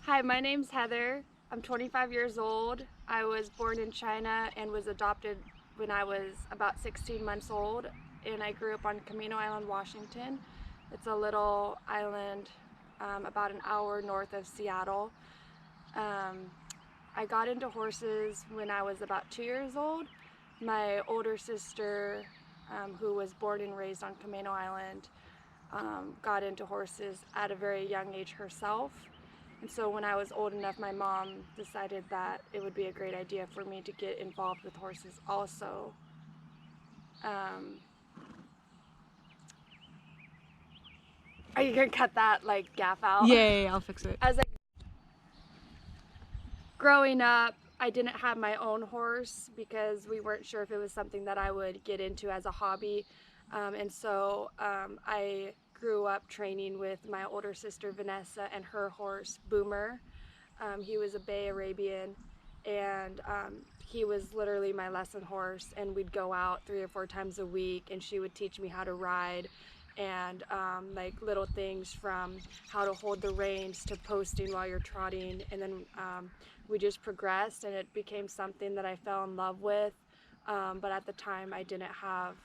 Hi, my name's Heather. I'm 25 years old. I was born in China and was adopted when I was about 16 months old, and I grew up on Camino Island, Washington. It's a little island about an hour north of Seattle. Um, I got into horses when I was about 2 years old. My older sister, who was born and raised on Camino Island, got into horses at a very young age herself. And so when I was old enough, my mom decided that it would be a great idea for me to get involved with horses also. Um, are you gonna cut that like gaff out? Yeah, I'll fix it. As growing up, I didn't have my own horse because we weren't sure if it was something that I would get into as a hobby. I grew up training with my older sister Vanessa and her horse Boomer. He was a Bay Arabian, and he was literally my lesson horse, and we'd go out 3 or 4 times a week and she would teach me how to ride, and like little things from how to hold the reins to posting while you're trotting. And then we just progressed and it became something that I fell in love with. But at the time I didn't have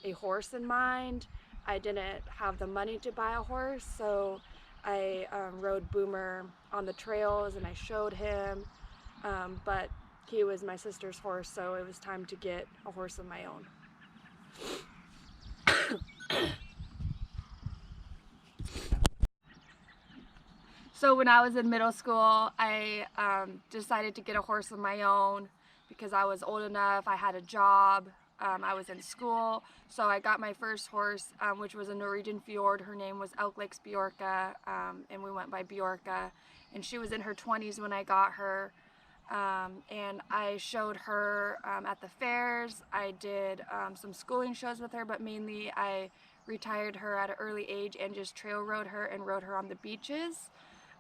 a horse in mind. I didn't have the money to buy a horse, so I rode Boomer on the trails and I showed him, but he was my sister's horse, so it was time to get a horse of my own. So when I was in middle school, I decided to get a horse of my own because I was old enough, I had a job, I was in school. So I got my first horse, which was a Norwegian Fjord. Her name was Elk Lakes Bjorka, and we went by Bjorka. And she was in her 20s when I got her. And I showed her at the fairs. I did some schooling shows with her, but mainly I retired her at an early age and just trail rode her and rode her on the beaches.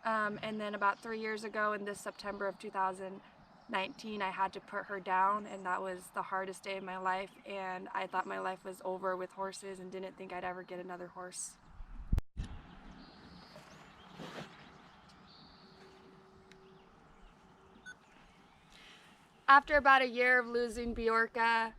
And then about 3 years ago, in this September of 2019, I had to put her down, and that was the hardest day of my life. And I thought my life was over with horses and didn't think I'd ever get another horse. After about a year of losing Bjorka,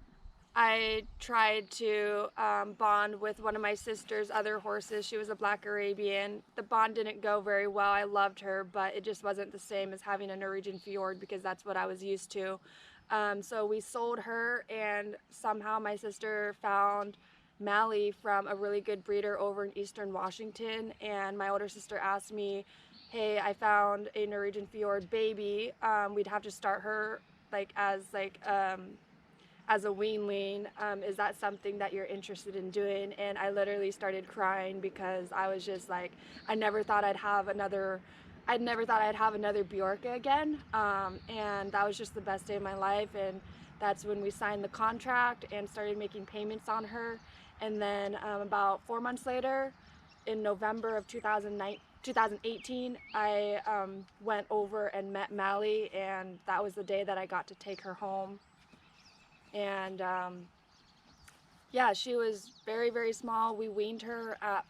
I tried to bond with one of my sister's other horses. She was a Black Arabian. The bond didn't go very well. I loved her, but it just wasn't the same as having a Norwegian Fjord because that's what I was used to. So we sold her, and somehow my sister found Mally from a really good breeder over in Eastern Washington, and my older sister asked me, hey, I found a Norwegian Fjord baby. We'd have to start her as a weanling. Is that something that you're interested in doing? And I literally started crying because I was just like, I never thought I'd have another Bjorka again. And that was just the best day of my life. And that's when we signed the contract and started making payments on her. And then about 4 months later, in November of 2018, I went over and met Mally, and that was the day that I got to take her home. And yeah, she was very, very small. We weaned her at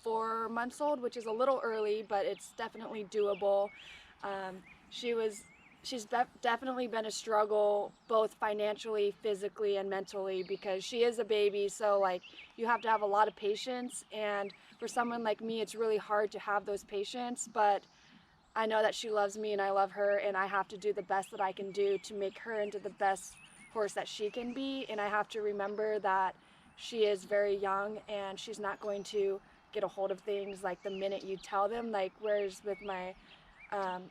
4 months old, which is a little early, but it's definitely doable. She's definitely been a struggle, both financially, physically, and mentally, because she is a baby. So like, you have to have a lot of patience, and for someone like me, it's really hard to have those patience. But I know that she loves me and I love her, and I have to do the best that I can do to make her into the best horse that she can be. And I have to remember that she is very young and she's not going to get a hold of things like the minute you tell them. Like, whereas with my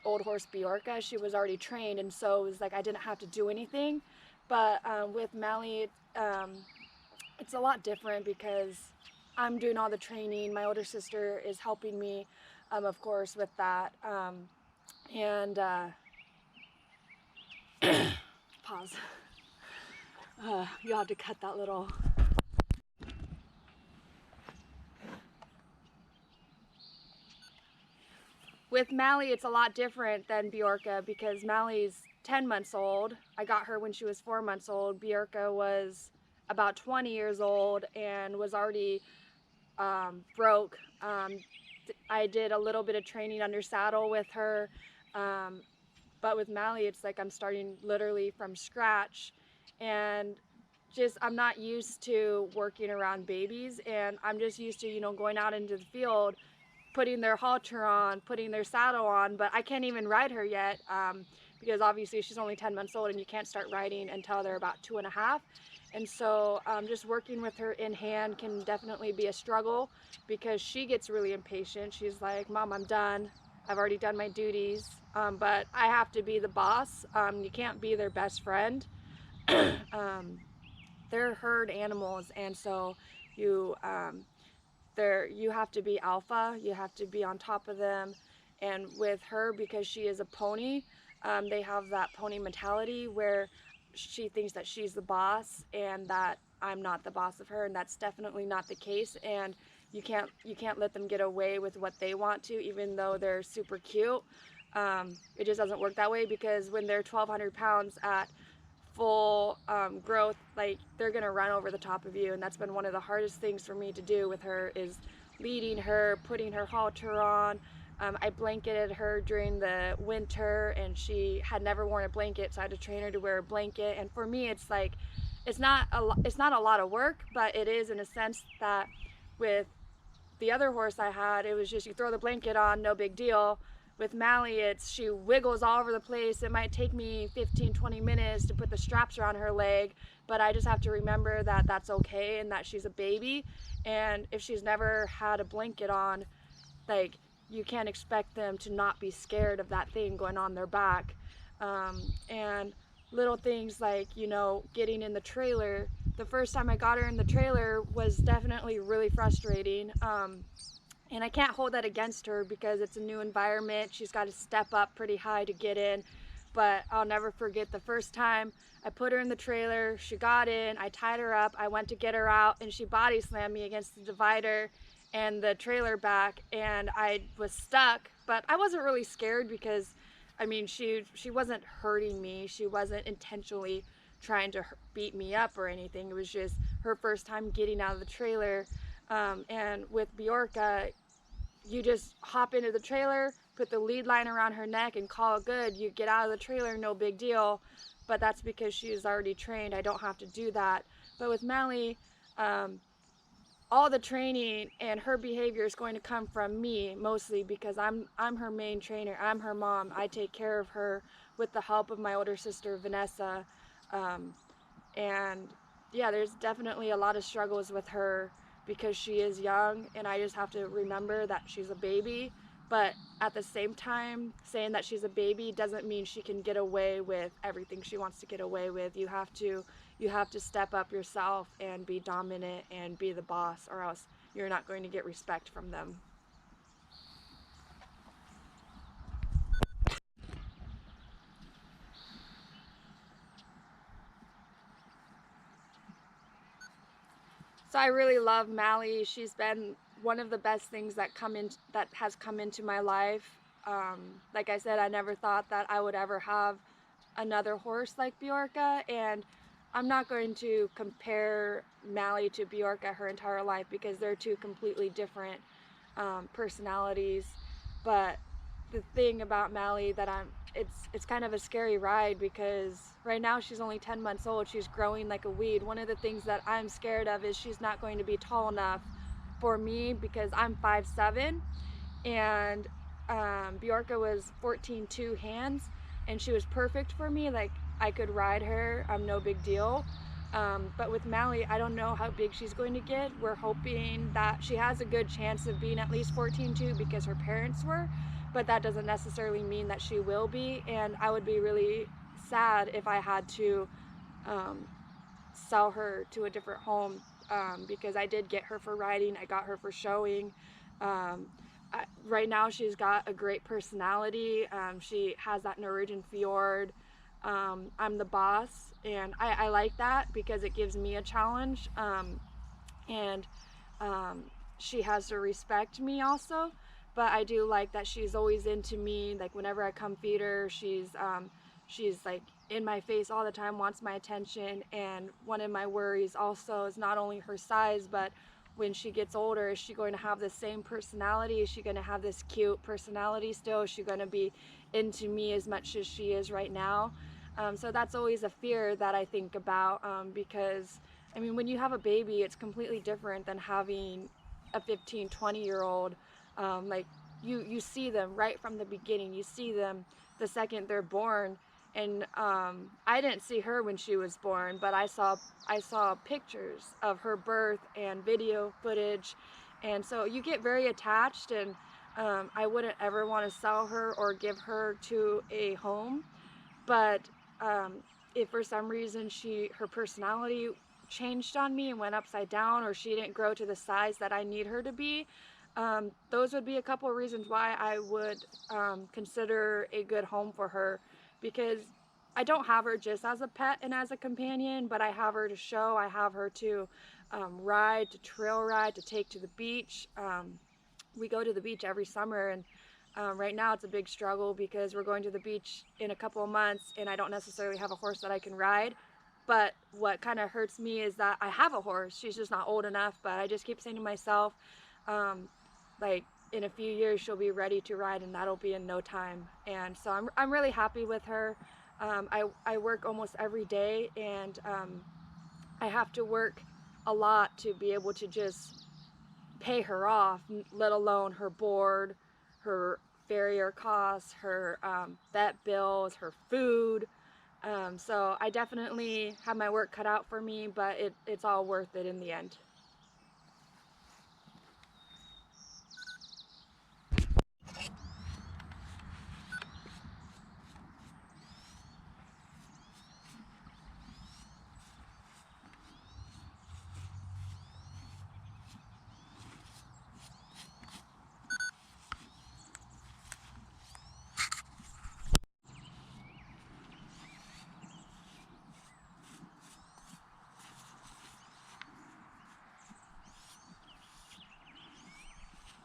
old horse Bjorka, she was already trained, and so it was like I didn't have to do anything. But with Mally, it's a lot different because I'm doing all the training. My older sister is helping me, of course, with that. And pause. You'll have to cut that little. With Mally, it's a lot different than Bjorka because Mally's 10 months old. I got her when she was 4 months old. Bjorka was about 20 years old and was already broke. I did a little bit of training under saddle with her, Um, but with Mally, it's like I'm starting literally from scratch, and just I'm not used to working around babies, and I'm just used to, going out into the field, putting their halter on, putting their saddle on, but I can't even ride her yet, because obviously she's only 10 months old and you can't start riding until they're about 2.5. And so just working with her in hand can definitely be a struggle because she gets really impatient. She's like, Mom, I'm done. I've already done my duties, but I have to be the boss. You can't be their best friend. um, they're herd animals, and so you you have to be alpha, you have to be on top of them. And with her, because she is a pony, they have that pony mentality where she thinks that she's the boss and that I'm not the boss of her, and that's definitely not the case. And you can't let them get away with what they want to, even though they're super cute. It just doesn't work that way, because when they're 1,200 pounds at full growth, like, they're gonna run over the top of you. And that's been one of the hardest things for me to do with her, is leading her, putting her halter on. I blanketed her during the winter, and she had never worn a blanket, so I had to train her to wear a blanket. And for me, it's like, it's not a lot of work, but it is, in a sense that with the other horse I had, it was just you throw the blanket on, no big deal. With Mally, she wiggles all over the place. It might take me 15-20 minutes to put the straps around her leg, but I just have to remember that that's okay and that she's a baby. And if she's never had a blanket on, like, you can't expect them to not be scared of that thing going on their back. And little things like, getting in the trailer. The first time I got her in the trailer was definitely really frustrating. And I can't hold that against her because it's a new environment. She's got to step up pretty high to get in. But I'll never forget the first time I put her in the trailer. She got in, I tied her up, I went to get her out, and she body slammed me against the divider and the trailer back, and I was stuck. But I wasn't really scared because, I mean, she wasn't hurting me. She wasn't intentionally trying to beat me up or anything. It was just her first time getting out of the trailer. And with Bjorka, you just hop into the trailer, put the lead line around her neck, and call it good. You get out of the trailer, no big deal. But that's because she is already trained. I don't have to do that. But with Mally, all the training and her behavior is going to come from me, mostly because I'm her main trainer. I'm her mom. I take care of her with the help of my older sister Vanessa. Um, and yeah, there's definitely a lot of struggles with her because she is young, and I just have to remember that she's a baby. But at the same time, saying that she's a baby doesn't mean she can get away with everything she wants to get away with. You have to step up yourself and be dominant and be the boss, or else you're not going to get respect from them. So I really love Mally. She's been one of the best things that has come into my life. Like I said, I never thought that I would ever have another horse like Bjorka, and I'm not going to compare Mally to Bjorka her entire life because they're two completely different personalities. But the thing about Mally that it's kind of a scary ride because right now she's only 10 months old. She's growing like a weed. One of the things that I'm scared of is she's not going to be tall enough for me because I'm 5'7", and Bjorka was 14'2" hands, and she was perfect for me. Like, I could ride her, no big deal. But with Mally, I don't know how big she's going to get. We're hoping that she has a good chance of being at least 14'2" because her parents were, but that doesn't necessarily mean that she will be. And I would be really sad if I had to um, sell her to a different home, because I did get her for riding. I got her for showing. Um, right now she's got a great personality. She has that Norwegian fjord. I'm the boss, and I like that because it gives me a challenge. And she has to respect me also. But I do like that she's always into me. Like, whenever I come feed her, she's like in my face all the time, wants my attention. And one of my worries also is not only her size, but when she gets older? Is she going to have the same personality? Is she going to have this cute personality still? Is she going to be into me as much as she is right now? So that's always a fear that I think about, because I mean, when you have a baby, it's completely different than having a 15, 20-year-old. Like you see them right from the beginning. You see them the second they're born. And I didn't see her when she was born, but I saw pictures of her birth and video footage, and so you get very attached. And I wouldn't ever want to sell her or give her to a home. But um, if for some reason her personality changed on me and went upside down, or she didn't grow to the size that I need her to be, those would be a couple of reasons why I would consider a good home for her. Because I don't have her just as a pet and as a companion, but I have her to show. I have her to ride, to trail ride, to take to the beach. We go to the beach every summer, and right now it's a big struggle because we're going to the beach in a couple of months and I don't necessarily have a horse that I can ride. But what kind of hurts me is that I have a horse. She's just not old enough, but I just keep saying to myself, um, like, in a few years she'll be ready to ride, and that'll be in no time. And so I'm really happy with her. I work almost every day, and I have to work a lot to be able to just pay her off, let alone her board, her farrier costs, her vet bills, her food. So I definitely have my work cut out for me, but it's all worth it in the end.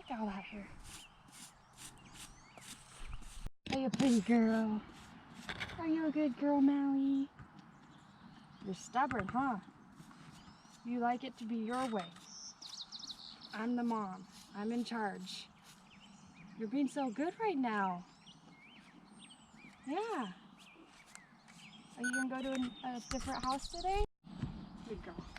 Look at all that hair. Are you a pretty girl? Are you a good girl, Maui? You're stubborn, huh? You like it to be your way. I'm the mom. I'm in charge. You're being so good right now. Yeah. Are you gonna go to a different house today? Good girl.